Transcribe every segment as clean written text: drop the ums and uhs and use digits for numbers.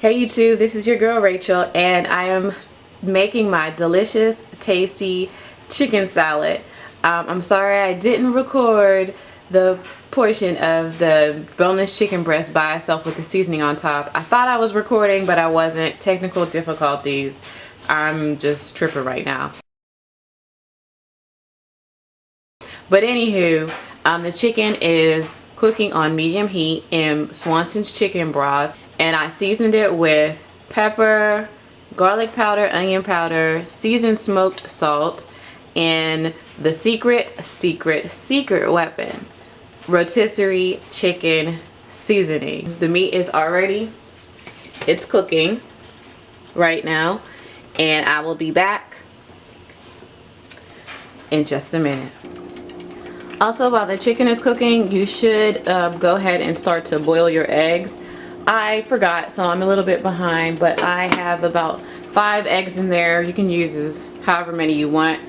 Hey YouTube, this is your girl Rachel, and I am making my delicious, tasty chicken salad. I'm sorry I didn't record the portion of the boneless chicken breast by itself with the seasoning on top. I thought I was recording, but I wasn't. Technical difficulties. I'm just tripping right now. But anywho, the chicken is cooking on medium heat in Swanson's chicken broth, and I seasoned it with pepper, garlic powder, onion powder, seasoned smoked salt, and the secret weapon, rotisserie chicken seasoning. The meat is it's cooking right now, and I will be back in just a minute. Also, while the chicken is cooking, you should go ahead and start to boil your eggs. I forgot, so I'm a little bit behind, but I have about 5 eggs in there. You can use however many you want.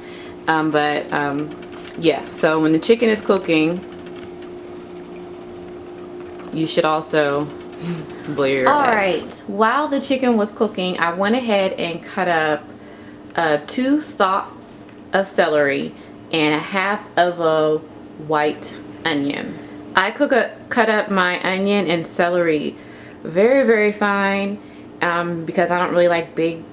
Yeah, so when the chicken is cooking, you should also boil your eggs. Alright, while the chicken was cooking, I went ahead and cut up 2 stalks of celery and a half of a white onion. I cut up my onion and celery very fine because I don't really like big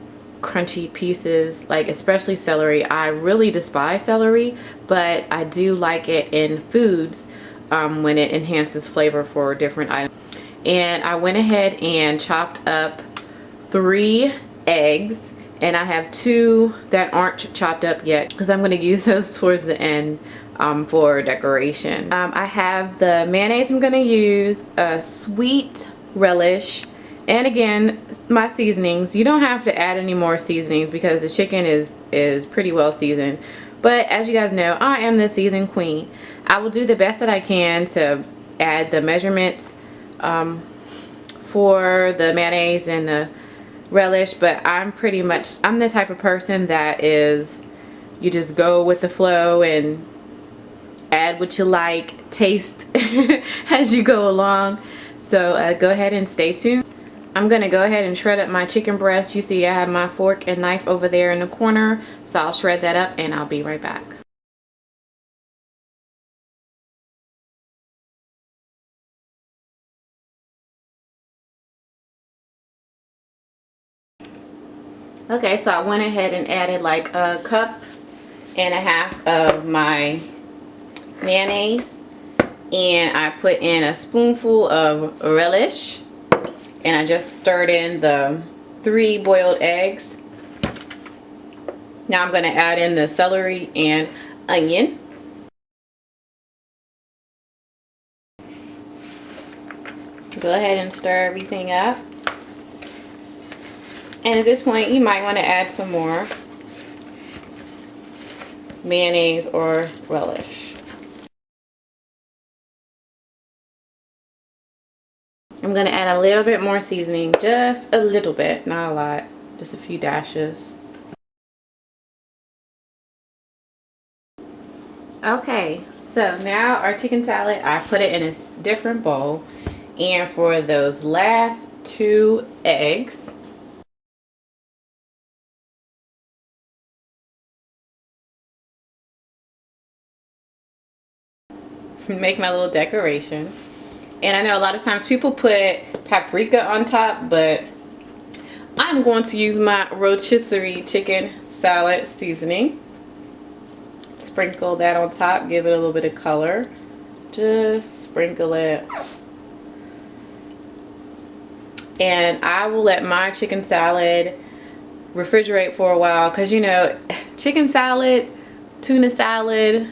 crunchy pieces, like especially celery. I really despise celery, but I do like it in foods when it enhances flavor for different items. And I went ahead and chopped up 3 eggs, and I have 2 that aren't chopped up yet because I'm going to use those towards the end for decoration. I have the mayonnaise I'm going to use, a sweet relish, and again my seasonings. You don't have to add any more seasonings because the chicken is pretty well seasoned, but as you guys know, I am the season queen. I will do the best that I can to add the measurements for the mayonnaise and the relish, but I'm the type of person that is, you just go with the flow and add what you like, taste as you go along. So go ahead and stay tuned. I'm gonna go ahead and shred up my chicken breast. You see I have my fork and knife over there in the corner, so I'll shred that up and I'll be right back. Okay, so I went ahead and added like a cup and a half of my mayonnaise, and I put in a spoonful of relish, and I just stirred in the 3 boiled eggs. Now I'm going to add in the celery and onion. Go ahead and stir everything up. And at this point, you might want to add some more mayonnaise or relish. I'm going to add a little bit more seasoning, just a little bit, not a lot, just a few dashes. Okay, so now our chicken salad, I put it in a different bowl, and for those last 2 eggs, make my little decoration. And I know a lot of times people put paprika on top, but I'm going to use my rotisserie chicken salad seasoning. Sprinkle that on top, give it a little bit of color. Just sprinkle it. And I will let my chicken salad refrigerate for a while, because you know, chicken salad, tuna salad,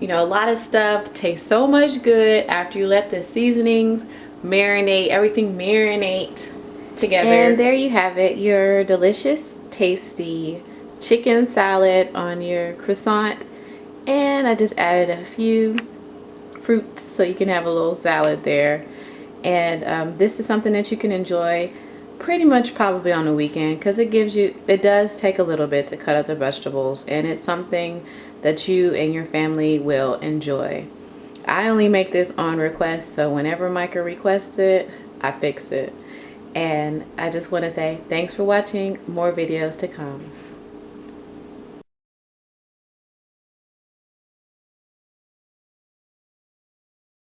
you know, a lot of stuff tastes so much good after you let the seasonings marinate, everything marinate together. And there you have it, your delicious, tasty chicken salad on your croissant. And I just added a few fruits so you can have a little salad there. And this is something that you can enjoy pretty much probably on the weekend, because it does take a little bit to cut up the vegetables, and it's something that you and your family will enjoy. I only make this on request, so whenever Micah requests it, I fix it. And I just want to say thanks for watching. More videos to come.